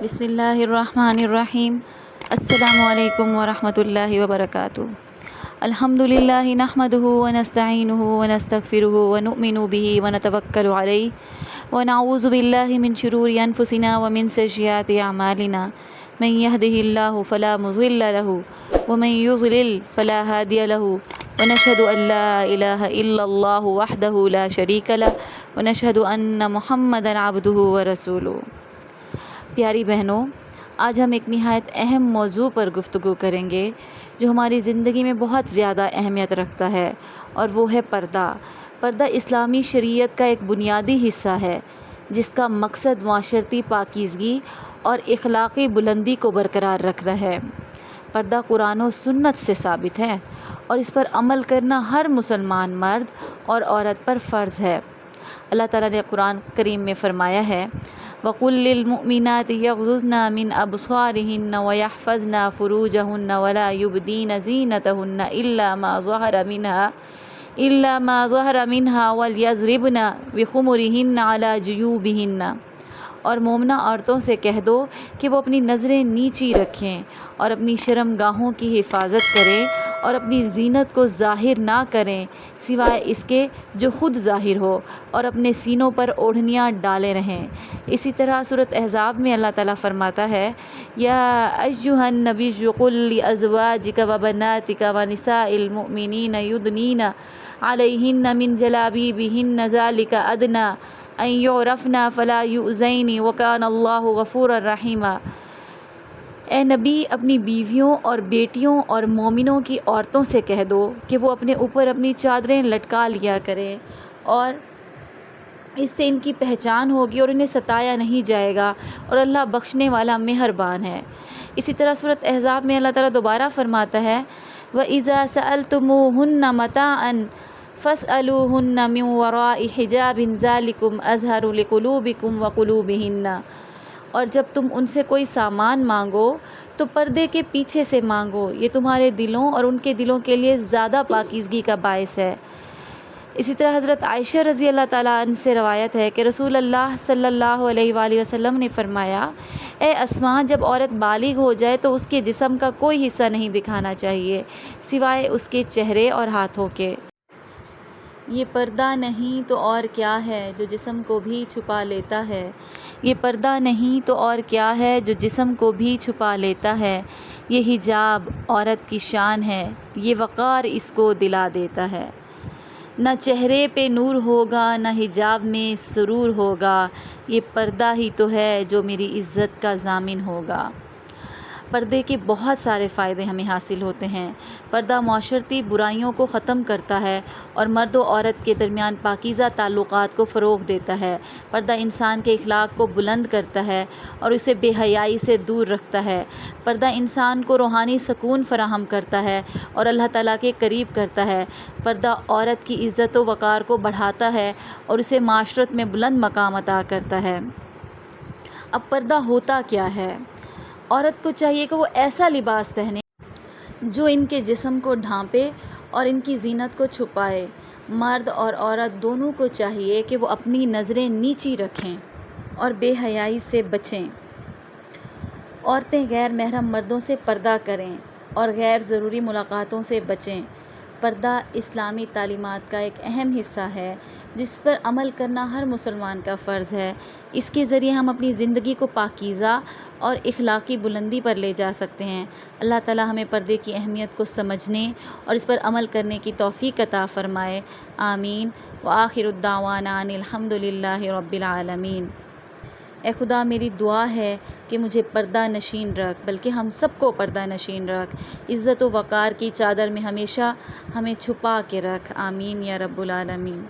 بسم اللہ الرحمن الرحیم۔ السلام علیکم ورحمۃ اللہ وبرکاتہ۔ الحمد للہ نحمدہ ونستعینہ ونستغفرہ ونؤمن بہ ونتوکل علیہ ونعوذ باللہ من شرور انفسنا ومن سیئات اعمالنا من یہدہ اللہ فلا مضل لہ ومن یضلل فلا ہادی لہ ونشہد ان لا الہ الا اللہ وحدہ لا شریک لہ ونشہد ان محمدا عبدہ ورسولہ۔ پیاری بہنوں، آج ہم ایک نہایت اہم موضوع پر گفتگو کریں گے جو ہماری زندگی میں بہت زیادہ اہمیت رکھتا ہے، اور وہ ہے پردہ۔ پردہ اسلامی شریعت کا ایک بنیادی حصہ ہے جس کا مقصد معاشرتی پاکیزگی اور اخلاقی بلندی کو برقرار رکھنا ہے۔ پردہ قرآن و سنت سے ثابت ہے اور اس پر عمل کرنا ہر مسلمان مرد اور عورت پر فرض ہے۔ اللہ تعالیٰ نے قرآن کریم میں فرمایا ہے وَقُلْ لِلْمُؤْمِنَاتِ يَغْضُضْنَ مِنْ أَبْصَارِهِنَّ وَيَحْفَظْنَ فُرُوجَهُنَّ وَلَا يُبْدِينَ زِينَتَهُنَّ إِلَّا مَا ظَهَرَ مِنْهَا وَلْيَضْرِبْنَ بِخُمُرِهِنَّ عَلَى جُيُوبِهِنَّ، اور مومنہ عورتوں سے کہہ دو کہ وہ اپنی نظریں نیچی رکھیں اور اپنی شرمگاہوں کی حفاظت کریں اور اپنی زینت کو ظاہر نہ کریں سوائے اس کے جو خود ظاہر ہو، اور اپنے سینوں پر اوڑھنیاں ڈالے رہیں۔ اسی طرح سورۃ احزاب میں اللہ تعالیٰ فرماتا ہے یا ایھا النبی قل لازواجک وبناتک ونساء المؤمنین یدنین علیہن من جلابیبہن ذلک ادنی ان یعرفن فلا یؤذین وکان اللہ غفورا رحیما۔ اے نبی، اپنی بیویوں اور بیٹیوں اور مومنوں کی عورتوں سے کہہ دو کہ وہ اپنے اوپر اپنی چادریں لٹکا لیا کریں، اور اس سے ان کی پہچان ہوگی اور انہیں ستایا نہیں جائے گا، اور اللہ بخشنے والا مہربان ہے۔ اسی طرح سورۃ احزاب میں اللہ تعالیٰ دوبارہ فرماتا ہے وَإِذَا سَأَلْتُمُوهُنَّ مَتَاعًا فَاسْأَلُوهُنَّ مِنْ وَرَاءِ حِجَابٍ ذَلِكُمْ أَزْهَرُ لِقُلُوبِكُمْ وَقُلُوبِهِنَّ، اور جب تم ان سے کوئی سامان مانگو تو پردے کے پیچھے سے مانگو، یہ تمہارے دلوں اور ان کے دلوں کے لیے زیادہ پاکیزگی کا باعث ہے۔ اسی طرح حضرت عائشہ رضی اللہ تعالیٰ عنہ سے روایت ہے کہ رسول اللہ صلی اللہ علیہ وآلہ وسلم نے فرمایا اے اسماء، جب عورت بالغ ہو جائے تو اس کے جسم کا کوئی حصہ نہیں دکھانا چاہیے سوائے اس کے چہرے اور ہاتھوں کے۔ یہ پردہ نہیں تو اور کیا ہے جو جسم کو بھی چھپا لیتا ہے، یہ پردہ نہیں تو اور کیا ہے جو جسم کو بھی چھپا لیتا ہے، یہ حجاب عورت کی شان ہے، یہ وقار اس کو دلا دیتا ہے۔ نہ چہرے پہ نور ہوگا نہ حجاب میں سرور ہوگا، یہ پردہ ہی تو ہے جو میری عزت کا ضامن ہوگا۔ پردے کے بہت سارے فائدے ہمیں حاصل ہوتے ہیں۔ پردہ معاشرتی برائیوں کو ختم کرتا ہے اور مرد و عورت کے درمیان پاکیزہ تعلقات کو فروغ دیتا ہے۔ پردہ انسان کے اخلاق کو بلند کرتا ہے اور اسے بے حیائی سے دور رکھتا ہے۔ پردہ انسان کو روحانی سکون فراہم کرتا ہے اور اللہ تعالیٰ کے قریب کرتا ہے۔ پردہ عورت کی عزت و وقار کو بڑھاتا ہے اور اسے معاشرت میں بلند مقام عطا کرتا ہے۔ اب پردہ ہوتا کیا ہے؟ عورت کو چاہیے کہ وہ ایسا لباس پہنے جو ان کے جسم کو ڈھانپے اور ان کی زینت کو چھپائے۔ مرد اور عورت دونوں کو چاہیے کہ وہ اپنی نظریں نیچی رکھیں اور بے حیائی سے بچیں۔ عورتیں غیر محرم مردوں سے پردہ کریں اور غیر ضروری ملاقاتوں سے بچیں۔ پردہ اسلامی تعلیمات کا ایک اہم حصہ ہے جس پر عمل کرنا ہر مسلمان کا فرض ہے۔ اس کے ذریعے ہم اپنی زندگی کو پاکیزہ اور اخلاقی بلندی پر لے جا سکتے ہیں۔ اللہ تعالیٰ ہمیں پردے کی اہمیت کو سمجھنے اور اس پر عمل کرنے کی توفیق عطا فرمائے، آمین۔ وآخر الدعوانا ان الحمد للہ رب العالمین۔ اے خدا، میری دعا ہے کہ مجھے پردہ نشین رکھ، بلکہ ہم سب کو پردہ نشین رکھ، عزت و وقار کی چادر میں ہمیشہ ہمیں چھپا کے رکھ، آمین یا رب العالمین۔